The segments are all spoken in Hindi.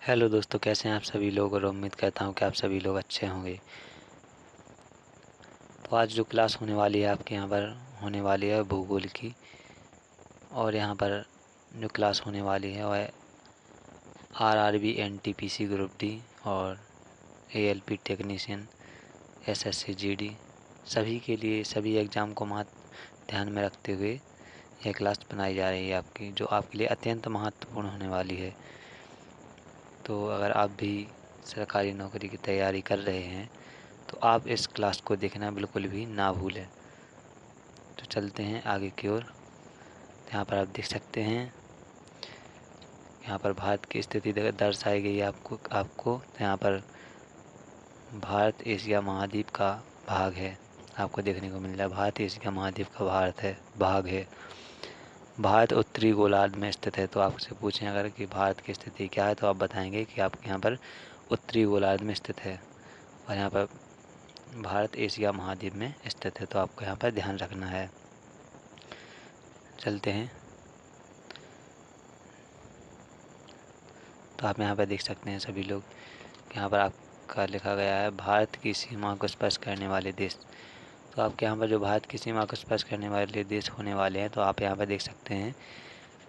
हेलो दोस्तों, कैसे हैं आप सभी लोग। और उम्मीद करता हूं कि आप सभी लोग अच्छे होंगे। तो आज जो क्लास होने वाली है आपके यहाँ पर होने वाली है भूगोल की। और यहाँ पर जो क्लास होने वाली है वह आरआरबी एनटीपीसी ग्रुप डी और एएलपी टेक्नीशियन एसएससी जीडी सभी के लिए, सभी एग्ज़ाम को ध्यान में रखते हुए यह क्लास बनाई जा रही है आपकी, जो आपके लिए अत्यंत महत्वपूर्ण होने वाली है। तो अगर आप भी सरकारी नौकरी की तैयारी कर रहे हैं तो आप इस क्लास को देखना बिल्कुल भी ना भूलें। तो चलते हैं आगे की ओर। यहाँ पर आप देख सकते हैं, यहाँ पर भारत की स्थिति दर्शाई गई है आपको। तो यहाँ पर भारत एशिया महाद्वीप का भाग है, आपको देखने को मिल रहा है। भारत एशिया महाद्वीप का भाग है। भारत उत्तरी गोलार्ध में स्थित है। तो आपसे पूछें अगर कि भारत की स्थिति क्या है, तो आप बताएंगे कि आपके यहाँ पर उत्तरी गोलार्ध में स्थित है। और यहाँ पर भारत एशिया महाद्वीप में स्थित है, तो आपको यहाँ पर ध्यान रखना है। चलते हैं। तो आप यहाँ पर देख सकते हैं सभी लोग, यहाँ पर आपका लिखा गया है भारत की सीमा को स्पर्श करने वाले देश। तो आपके यहाँ पर जो भारत की सीमा को स्पर्श करने वाले देश होने वाले हैं, तो आप यहाँ पर देख सकते हैं।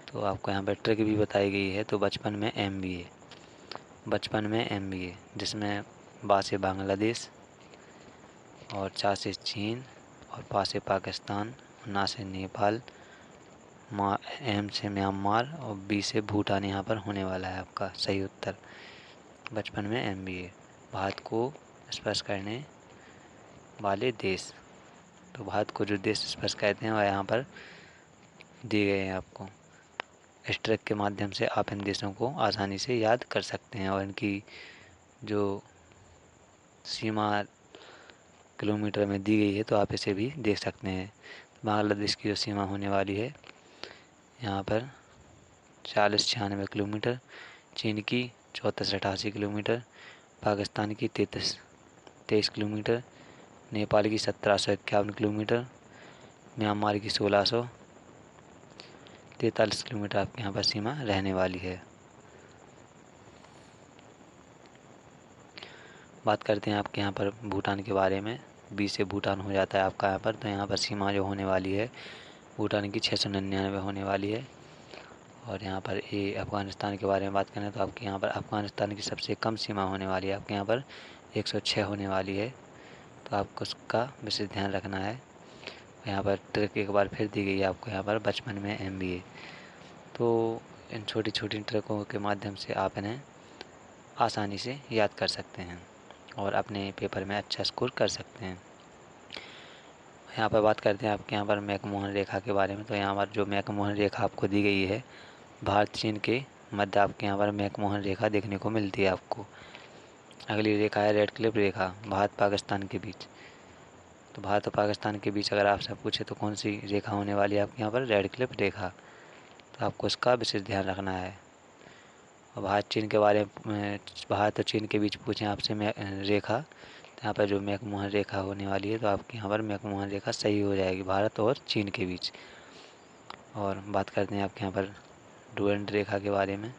तो आपको यहाँ पर ट्रिक भी बताई गई है। तो बचपन में MBA जिसमें बा से बांग्लादेश और चा से चीन और पा से पाकिस्तान, ना से नेपाल, एम से म्यांमार और बी से भूटान यहाँ पर होने वाला है आपका सही उत्तर। बचपन में MBA भारत को स्पर्श करने वाले देश। तो भारत को जो देश स्पर्श करते हैं वह यहाँ पर दिए गए हैं आपको। इस ट्रिक के माध्यम से आप इन देशों को आसानी से याद कर सकते हैं और इनकी जो सीमा किलोमीटर में दी गई है, तो आप इसे भी देख सकते हैं। बांग्लादेश की जो सीमा होने वाली है यहाँ पर 40-96 किलोमीटर, चीन की 34-88 किलोमीटर, पाकिस्तान की 33 किलोमीटर, नेपाल की 1751 किलोमीटर, म्यांमार की 1643 किलोमीटर आपके यहाँ पर सीमा रहने वाली है। बात करते हैं आपके यहाँ पर भूटान के बारे में। 20 से भूटान हो जाता है आपका यहाँ पर। तो यहाँ पर सीमा जो होने वाली है भूटान की 699 होने वाली है। और यहाँ पर ये अफ़गानिस्तान के बारे में बात करें तो आपके यहाँ पर अफ़गानिस्तान की सबसे कम सीमा होने वाली है, आपके यहाँ पर 106 होने वाली है। तो आपको उसका विशेष ध्यान रखना है। यहाँ पर ट्रिक एक बार फिर दी गई है आपको, यहाँ पर बचपन में MBA। तो इन छोटी छोटी ट्रिकों के माध्यम से आप इन्हें आसानी से याद कर सकते हैं और अपने पेपर में अच्छा स्कोर कर सकते हैं। यहाँ पर बात करते हैं आपके यहाँ पर मैकमोहन रेखा के बारे में। तो यहाँ पर जो मैकमोहन रेखा आपको दी गई है, भारत चीन के मध्य आपके यहाँ पर मैकमोहन रेखा देखने को मिलती है आपको। अगली रेखा है रेड क्लिफ रेखा, भारत पाकिस्तान के बीच। तो भारत और पाकिस्तान के बीच अगर आपसे पूछे तो कौन सी रेखा होने वाली है आपके यहाँ पर, रेड क्लिफ रेखा। तो आपको इसका विशेष ध्यान रखना है। और भारत चीन के बारे में, भारत और चीन के बीच पूछें आपसे रेखा, तो यहाँ पर जो मैकमोहन रेखा होने वाली है, तो आपके यहाँ पर मैकमोहन रेखा सही हो जाएगी भारत और चीन के बीच। और बात करते हैं आपके यहाँ पर डुरंड रेखा के बारे में।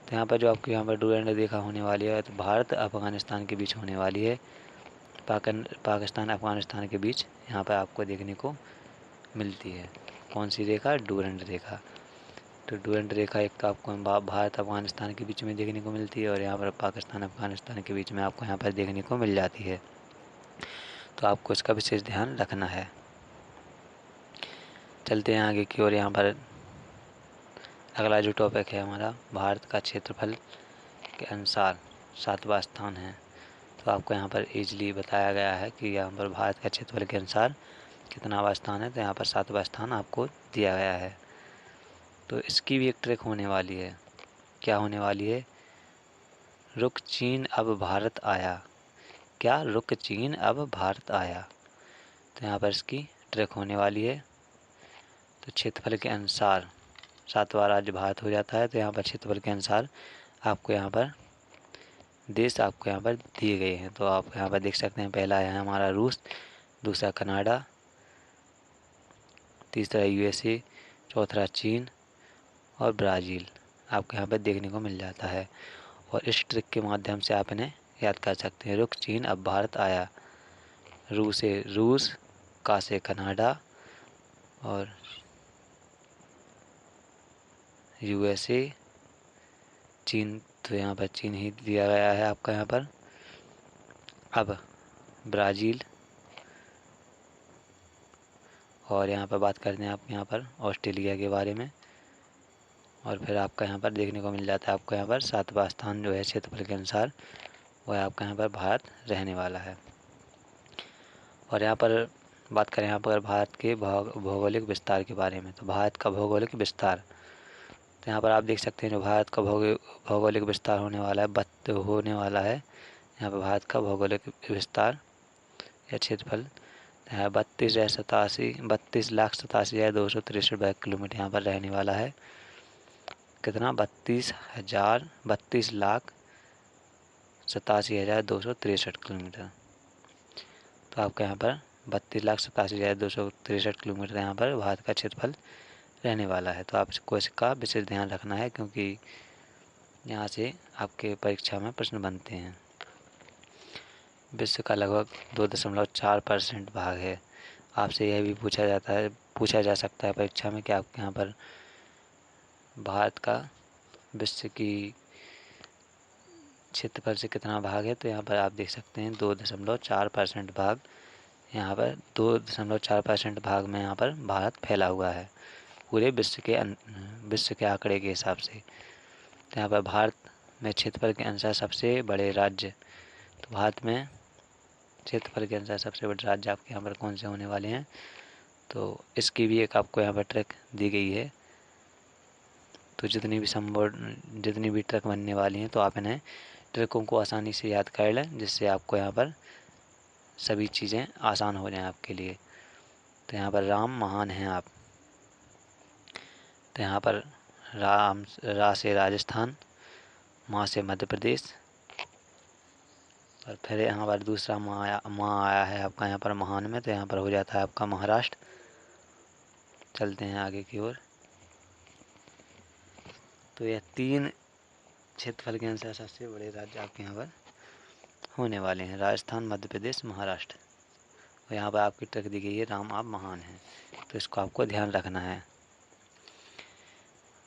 तो यहाँ पर जो आपके यहाँ पर डुरंड रेखा होने वाली है, तो भारत अफ़गानिस्तान के बीच होने वाली है। पाकिस्तान अफ़गानिस्तान के बीच यहाँ पर आपको देखने को मिलती है। कौन सी रेखा, डुरंड रेखा। तो डुरंड रेखा एक आपको भारत अफ़गानिस्तान के बीच में देखने को मिलती है और यहाँ पर पाकिस्तान अफ़गानिस्तान के बीच में आपको यहाँ पर देखने को मिल जाती है। तो आपको इसका विशेष ध्यान रखना है। चलते हैं आगे की ओर। यहाँ पर अगला जो टॉपिक है हमारा, भारत का क्षेत्रफल के अनुसार 7वां स्थान है। तो आपको यहाँ पर ईजिली बताया गया है कि यहाँ पर भारत का क्षेत्रफल के अनुसार कितनावां स्थान है। तो यहाँ पर 7वां स्थान आपको दिया गया है। तो इसकी भी एक ट्रिक होने वाली है। क्या होने वाली है, रुक चीन अब भारत आया। क्या, रुक चीन अब भारत आया। तो यहाँ पर इसकी ट्रिक होने वाली है। तो क्षेत्रफल के अनुसार 7वां राज्य भारत हो जाता है। तो यहाँ पर क्षेत्रफल के अनुसार आपको यहाँ पर देश आपको यहाँ पर दिए गए हैं। तो आप यहाँ पर देख सकते हैं, पहला है हमारा रूस, दूसरा कनाडा, तीसरा USA, चौथा चीन और ब्राज़ील। आपको यहाँ पर देखने को मिल जाता है। और इस ट्रिक के माध्यम से आप इन्हें याद कर सकते हैं। रुक चीन अब भारत आया, रू से रूस, का से कनाडा और यूएसए, चीन तो यहाँ पर चीन ही दिया गया है आपका यहाँ पर। अब ब्राज़ील, और यहाँ पर बात करते हैं आप यहाँ पर ऑस्ट्रेलिया के बारे में। और फिर आपका यहाँ पर देखने को मिल जाता है आपको यहाँ पर 7वां स्थान जो है क्षेत्रफल के अनुसार वह आपका यहाँ पर भारत रहने वाला है। और यहाँ पर बात करें यहाँ पर भारत के भौगोलिक विस्तार के बारे में, तो भारत का भौगोलिक विस्तार, तो यहाँ पर आप देख सकते हैं जो भारत का भौगोलिक विस्तार होने वाला है यहाँ पर भारत का भौगोलिक विस्तार या क्षेत्रफल 32,87,263 वर्ग किलोमीटर यहाँ पर रहने वाला है। कितना? 32,87,263 किलोमीटर। तो आपका यहाँ पर 32,87,263 किलोमीटर यहाँ पर भारत का क्षेत्रफल रहने वाला है। तो आपको इसका विशेष ध्यान रखना है, क्योंकि यहाँ से आपके परीक्षा में प्रश्न बनते हैं। विश्व का लगभग 2.4% भाग है। आपसे यह भी पूछा जा सकता है परीक्षा में कि आपके यहाँ पर भारत का विश्व की क्षेत्रफल से कितना भाग है, तो यहाँ पर आप देख सकते हैं 2.4% भाग, यहाँ पर 2.4% भाग में यहाँ पर भारत फैला हुआ है पूरे विश्व के आंकड़े के हिसाब से। तो यहाँ पर भारत में क्षेत्रफल के अनुसार सबसे बड़े राज्य, तो भारत में क्षेत्रफल के अनुसार सबसे बड़े राज्य आपके यहाँ पर कौन से होने वाले हैं, तो इसकी भी एक आपको यहाँ पर ट्रिक दी गई है। तो जितनी भी ट्रिक बनने वाली हैं, तो आप इन्हें ट्रिकों को आसानी से याद कर लें, जिससे आपको यहाँ पर सभी चीज़ें आसान हो जाएं आपके लिए। तो यहाँ पर राम महान हैं आप, तो यहाँ पर रा से राजस्थान, माँ से मध्य प्रदेश, और फिर यहाँ पर दूसरा माँ आया है आपका यहाँ पर महान में, तो यहाँ पर हो जाता है आपका महाराष्ट्र। चलते हैं आगे की ओर। तो यह 3 क्षेत्रफल के अनुसार सबसे बड़े राज्य आपके यहाँ पर होने वाले हैं, राजस्थान, मध्य प्रदेश, महाराष्ट्र। और यहाँ पर आपकी ट्रिक दी गई है राम आप महान हैं, तो इसको आपको ध्यान रखना है।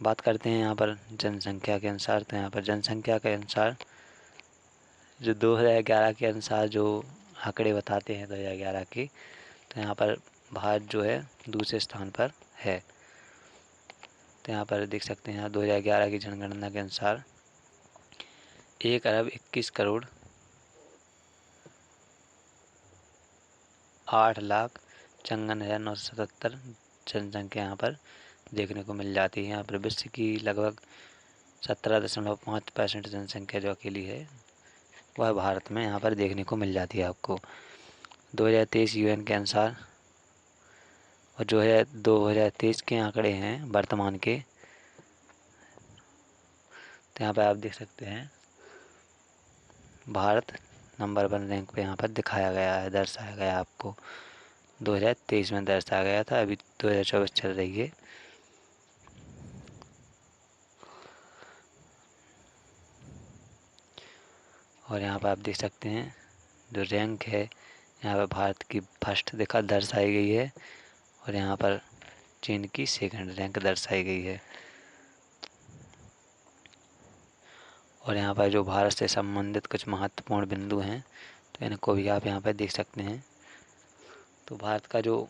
बात करते हैं यहाँ पर जनसंख्या के अनुसार। तो यहाँ पर जनसंख्या के अनुसार जो 2011 के अनुसार जो आंकड़े बताते हैं 2011 के, तो यहाँ पर भारत जो है दूसरे स्थान पर है। तो यहाँ पर देख सकते हैं 2011 की जनगणना के अनुसार 1,21,08,54,977 जनसंख्या यहाँ पर देखने को मिल जाती है। यहाँ पर विश्व की लगभग 17.5% जनसंख्या जो अकेली है वह भारत में यहाँ पर देखने को मिल जाती है आपको 2023 यूएन के अनुसार। और जो है 2023 के आंकड़े हैं वर्तमान के, तो यहाँ पर आप देख सकते हैं भारत नंबर 1 रैंक पे यहाँ पर दिखाया गया है, दर्शाया गया आपको। 2023 में दर्शाया गया था, अभी 2024 चल रही है। और यहाँ पर आप देख सकते हैं जो रैंक है यहाँ पर भारत की फर्स्ट दर्शाई गई है, और यहाँ पर चीन की सेकंड रैंक दर्शाई गई है। और यहाँ पर जो भारत से संबंधित कुछ महत्वपूर्ण बिंदु हैं, तो इनको भी आप यहाँ पर देख सकते हैं। तो भारत का जो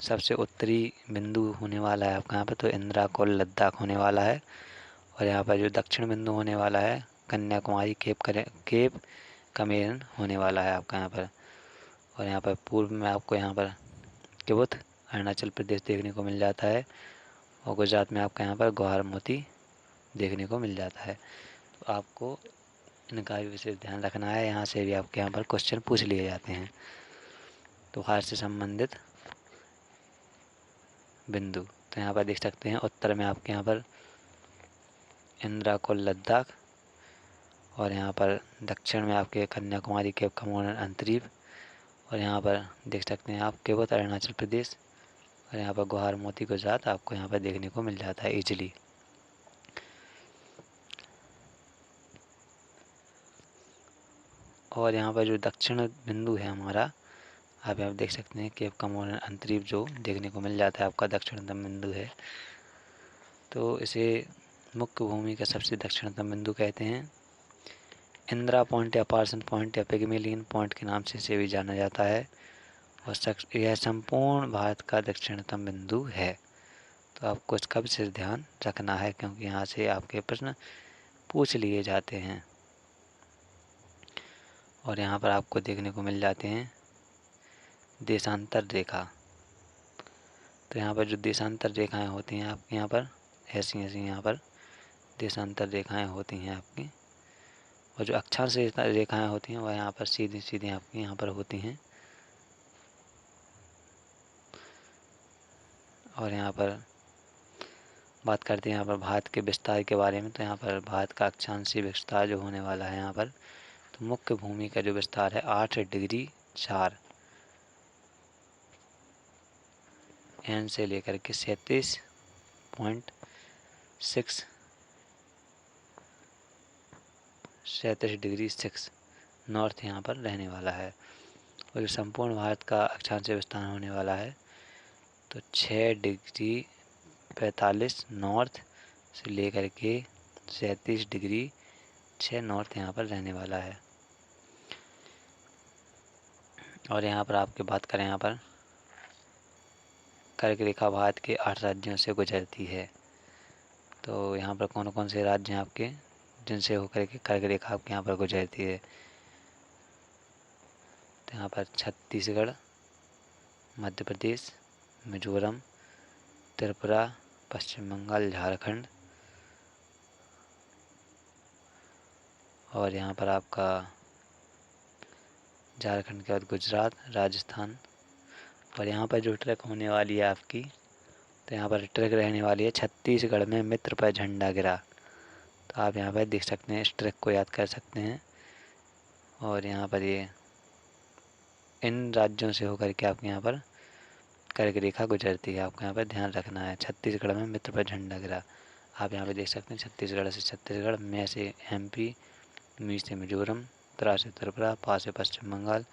सबसे उत्तरी बिंदु होने वाला है आपका यहाँ पर, तो इंदिरा कोल लद्दाख होने वाला है। और यहाँ पर जो दक्षिण बिंदु होने वाला है कन्याकुमारी केप कमेरन होने वाला है आपका यहाँ पर। और यहाँ पर पूर्व में आपको यहाँ पर तिब्बत अरुणाचल प्रदेश देखने को मिल जाता है, और गुजरात में आपका यहाँ पर ग्वार मोती देखने को मिल जाता है। तो आपको इनका भी विशेष ध्यान रखना है, यहाँ से भी आपके यहाँ पर क्वेश्चन पूछ लिए जाते हैं। तो भारत से संबंधित बिंदु, तो यहाँ पर देख सकते हैं उत्तर में आपके यहाँ पर इंदिरा कोल लद्दाख, और यहाँ पर दक्षिण में आपके कन्याकुमारी केप कमोरन अंतरीप, और यहाँ पर देख सकते हैं आप तिब्बत अरुणाचल प्रदेश, और यहाँ पर ग्वार मोती गुजरात आपको यहाँ पर देखने को मिल जाता है ईजिली। और यहाँ पर जो दक्षिण बिंदु है हमारा, आप यहाँ देख सकते हैं केप कमोड अंतरीप जो देखने को मिल जाता है आपका दक्षिणतम बिंदु है। तो इसे मुख्य भूमि का सबसे दक्षिणतम बिंदु कहते हैं। इंदिरा पॉइंट या पार्सन पॉइंट या पिग्मेलियन पॉइंट के नाम से इसे भी जाना जाता है और यह संपूर्ण भारत का दक्षिणतम बिंदु है। तो आपको इसका विशेष ध्यान रखना है क्योंकि यहाँ से आपके प्रश्न पूछ लिए जाते हैं। और यहाँ पर आपको देखने को मिल जाते हैं देशांतर रेखा। तो यहाँ पर जो देशांतर रेखाएं होती हैं आपके यहाँ पर ऐसी ऐसी यहाँ पर देशांतर रेखाएं होती हैं आपकी, और जो अक्षांश रेखाएं होती हैं वह यहाँ पर सीधी सीधी आपकी यहाँ पर होती हैं। और यहाँ पर बात करते हैं यहाँ पर भारत के विस्तार के बारे में। तो यहाँ पर भारत का अक्षांशीय विस्तार जो होने वाला है यहाँ पर, तो मुख्य भूमि का जो विस्तार है 8 डिग्री 4 एन से लेकर के 37 डिग्री 6 नॉर्थ यहाँ पर रहने वाला है। और जो संपूर्ण भारत का अक्षांशीय विस्तार होने वाला है तो 6 डिग्री 45 नॉर्थ से लेकर के 37 डिग्री 6 नॉर्थ यहाँ पर रहने वाला है। और यहाँ पर आपकी बात करें, यहाँ पर कर्क रेखा भारत के 8 राज्यों से गुजरती है। तो यहाँ पर कौन कौन से राज्य हैं आपके जिनसे होकर के कर्क रेखा आपके यहाँ पर गुजरती है? तो यहाँ पर छत्तीसगढ़, मध्य प्रदेश, मिजोरम, त्रिपुरा, पश्चिम बंगाल, झारखंड, और यहाँ पर आपका झारखंड के बाद गुजरात, राजस्थान। और यहाँ पर जो ट्रैक होने वाली है आपकी, तो यहाँ पर ट्रैक रहने वाली है छत्तीसगढ़ में मित्र पर झंडा गिरा। तो आप यहाँ पर देख सकते हैं, इस ट्रैक को याद कर सकते हैं। और यहाँ पर ये इन राज्यों से होकर के आपके यहाँ पर कर्क रेखा गुजरती है, आपको यहाँ पर ध्यान रखना है। छत्तीसगढ़ में मित्र पर झंडा गिरा, आप यहाँ पे देख सकते हैं छत्तीसगढ़ से छत्तीसगढ़, में से MP, मी से मिजोरम, त्रा से त्रिपुरा, पा से पश्चिम बंगाल,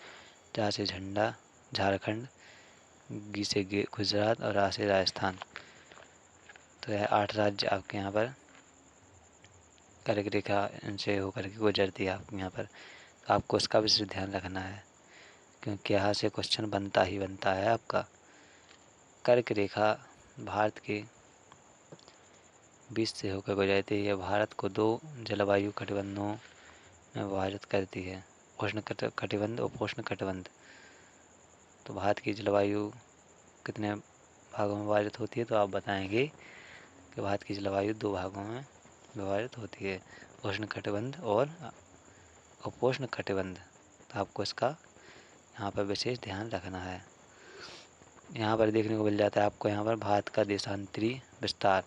जा से झंडा झारखंड, गी से गुजरात और रा से राजस्थान। तो यह 8 राज्य आपके यहाँ पर कर्क रेखा इनसे होकर के गुजरती है आपके यहाँ पर। तो आपको उसका विशेष ध्यान रखना है क्योंकि यहाँ से क्वेश्चन बनता ही बनता है आपका। कर्क रेखा भारत के बीच से होकर गुजरती है। यह भारत को 2 जलवायु कटिबंधों में विभाजित करती है, उष्ण कटिबंध और उपोष्ण कटिबंध। तो भारत की जलवायु कितने भागों में विभाजित होती है? तो आप बताएंगे कि भारत की जलवायु 2 भागों में विभाजित होती है, उष्ण कटिबंध और उपोष्ण कटिबंध। तो आपको इसका यहाँ पर विशेष ध्यान रखना है। यहाँ पर देखने को मिल जाता है आपको यहाँ पर भारत का देशांतरी विस्तार।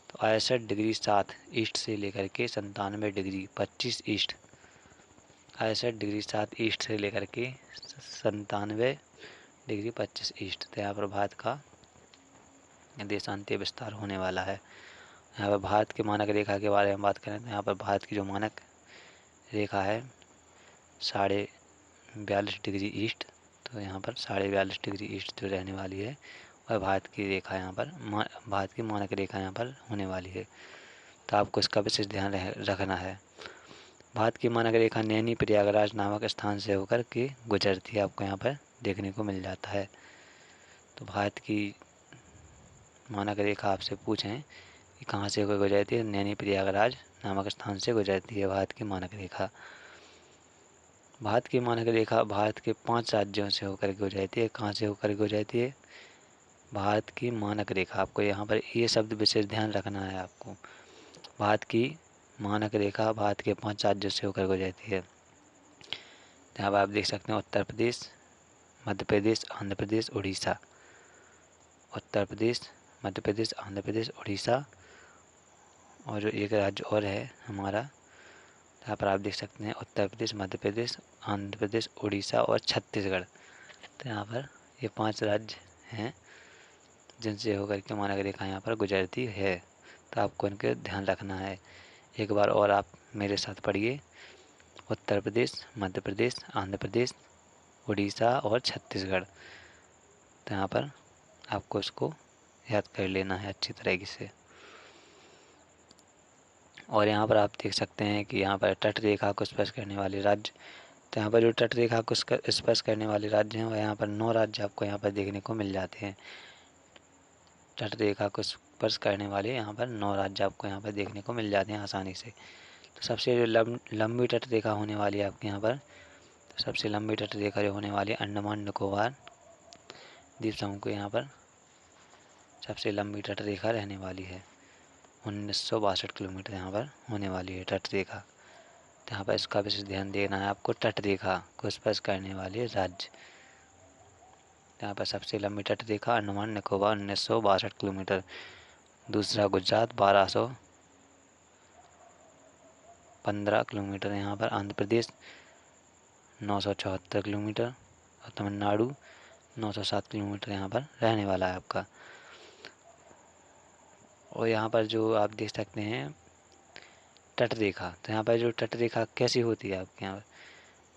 तो 61 डिग्री 7 ईस्ट से लेकर के 97 डिग्री 25 ईस्ट, 61 डिग्री 7 ईस्ट से लेकर के 97 डिग्री 25 ईस्ट। तो यहाँ पर भारत का देशांतरीय विस्तार होने वाला है। यहाँ पर भारत के मानक रेखा के बारे में बात करें तो यहाँ पर भारत की जो मानक रेखा है 42.5 डिग्री ईस्ट। तो यहाँ पर 42.5 डिग्री ईस्ट जो रहने वाली है वह भारत की रेखा यहाँ पर भारत की मानक रेखा यहाँ पर होने वाली है। तो आपको इसका विशेष ध्यान रखना है। भारत की मानक रेखा नैनी प्रयागराज नामक स्थान से होकर के गुजरती है, आपको यहाँ पर देखने को मिल जाता है। तो भारत की मानक रेखा आपसे पूछें कि कहाँ से होकर गुजरती है, नैनी प्रयागराज नामक स्थान से गुजरती है भारत की मानक रेखा। भारत की मानक रेखा भारत के 5 राज्यों से होकर गुजरती है। कहाँ से होकर गुजरती है? भारत की मानक रेखा। आपको यहाँ पर ये शब्द विशेष ध्यान रखना है आपको। भारत की मानक रेखा भारत के 5 राज्यों से होकर गुजरती है। यहाँ पर आप देख सकते हैं उत्तर प्रदेश, मध्य प्रदेश, आंध्र प्रदेश, उड़ीसा। उत्तर प्रदेश, मध्य प्रदेश, आंध्र प्रदेश, उड़ीसा, और जो एक राज्य और है हमारा, यहाँ पर आप देख सकते हैं उत्तर प्रदेश, मध्य प्रदेश, आंध्र प्रदेश, उड़ीसा और छत्तीसगढ़। तो यहाँ पर ये 5 राज्य हैं जिनसे होकर के मानक रेखा यहाँ पर गुजरती है। तो आपको इनके ध्यान रखना है। एक बार और आप मेरे साथ पढ़िए। उत्तर प्रदेश, मध्य प्रदेश, आंध्र प्रदेश, उड़ीसा और छत्तीसगढ़। तो यहाँ पर आपको इसको याद कर लेना है अच्छी तरीके से। और यहाँ पर आप देख सकते हैं कि यहाँ पर तट रेखा को स्पर्श करने वाले राज्य, तो यहाँ पर जो तट रेखा को स्पर्श करने वाले राज्य हैं, वह यहाँ पर 9 राज्य आपको यहाँ पर देखने को मिल जाते हैं। तट रेखा को स्पर्श करने वाले यहाँ पर 9 राज्य आपको यहाँ पर देखने को मिल जाते हैं आसानी से। तो सबसे जो लंबी तट रेखा होने वाली है आपके यहाँ पर, तो सबसे लंबी तट रेखा जो होने वाली है अंडमान निकोबार द्वीप समूह को यहाँ पर सबसे लंबी तट रेखा रहने वाली है। 1962 किलोमीटर यहाँ पर होने वाली है तट रेखा। तो यहाँ पर इसका विशेष ध्यान देना है आपको, तट रेखा को स्पर्श करने वाले राज्य। यहाँ पर सबसे लंबी तट रेखा अंडमान निकोबार 1962 किलोमीटर। दूसरा गुजरात 1215 किलोमीटर। यहाँ पर आंध्र प्रदेश 974 किलोमीटर और तमिलनाडु 907 किलोमीटर यहाँ पर रहने वाला है आपका। और यहाँ पर जो आप देख सकते हैं तट रेखा, तो यहाँ पर जो तट रेखा कैसी होती है आपके यहाँ पर,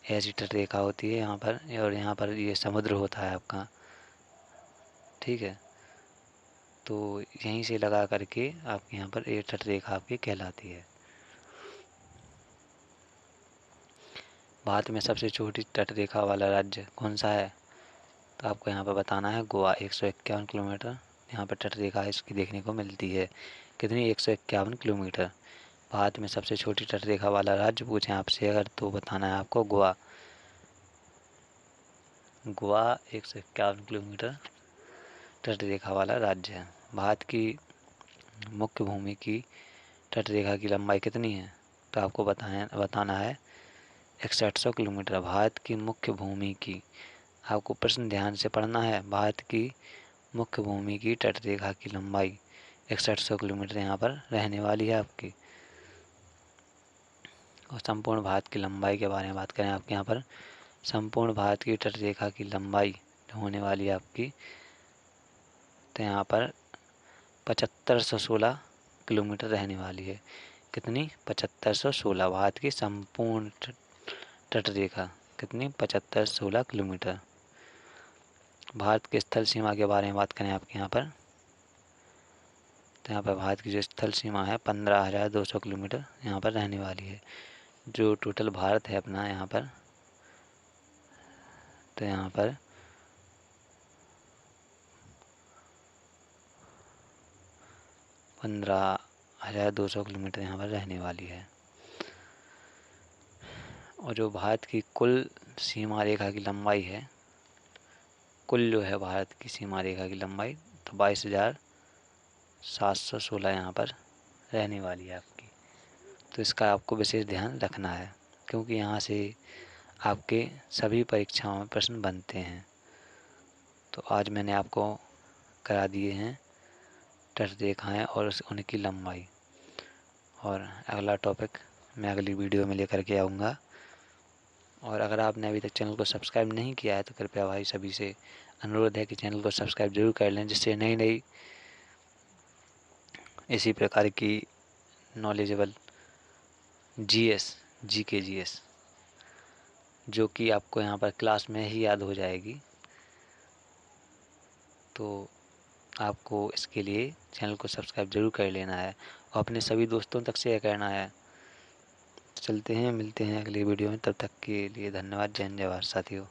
ऐसी तट रेखा होती है यहाँ पर, और यहाँ पर ये समुद्र होता है आपका, ठीक है। तो यहीं से लगा करके आपके यहाँ पर ये तट रेखा आपकी कहलाती है। भारत में सबसे छोटी तट रेखा वाला राज्य कौन सा है, तो आपको यहाँ पर बताना है गोवा। 151 किलोमीटर यहाँ पर तट रेखा इसकी देखने को मिलती है। कितनी? 151 किलोमीटर। भारत में सबसे छोटी तट रेखा वाला राज्य पूछें आपसे अगर, तो बताना है आपको गोवा। गोवा 151 किलोमीटर तट रेखा वाला राज्य है। भारत की मुख्य भूमि की तट रेखा की लंबाई कितनी है, तो आपको बताना है 6100 किलोमीटर। भारत की मुख्य भूमि की, आपको प्रश्न ध्यान से पढ़ना है, भारत की मुख्य भूमि की तट रेखा की लंबाई 6100 किलोमीटर यहाँ पर रहने वाली है आपकी। और संपूर्ण भारत की लंबाई के बारे में बात करें आपके यहाँ पर, संपूर्ण भारत की तट रेखा की लंबाई जो होने वाली है आपकी, तो यहाँ पर 7516 किलोमीटर रहने वाली है। कितनी? 7516। भारत की संपूर्ण तट रेखा कितनी? 7516 किलोमीटर। भारत की स्थल सीमा के बारे में बात करें आपके यहाँ पर, तो यहाँ पर भारत की जो स्थल सीमा है 15,200 किलोमीटर यहाँ पर रहने वाली है। जो टोटल भारत है अपना यहाँ पर, तो यहाँ पर 15,200 किलोमीटर यहाँ पर रहने वाली है। और जो भारत की कुल सीमा रेखा की लंबाई है, कुल जो है भारत की सीमा रेखा की लंबाई, तो 22,716 यहाँ पर रहने वाली है आपकी। तो इसका आपको विशेष ध्यान रखना है, क्योंकि यहाँ से आपके सभी परीक्षाओं में प्रश्न बनते हैं। तो आज मैंने आपको करा दिए हैं तट रेखाएँ और उनकी लंबाई, और अगला टॉपिक मैं अगली वीडियो में लेकर के आऊँगा। और अगर आपने अभी तक चैनल को सब्सक्राइब नहीं किया है, तो कृपया भाई सभी से अनुरोध है कि चैनल को सब्सक्राइब जरूर कर लें, जिससे नई नई इसी प्रकार की नॉलेजेबल जीके जो कि आपको यहाँ पर क्लास में ही याद हो जाएगी। तो आपको इसके लिए चैनल को सब्सक्राइब जरूर कर लेना है और अपने सभी दोस्तों तक शेयर करना है। चलते हैं, मिलते हैं अगली वीडियो में, तब तक के लिए धन्यवाद। जय हिंद, जय भारत साथियों।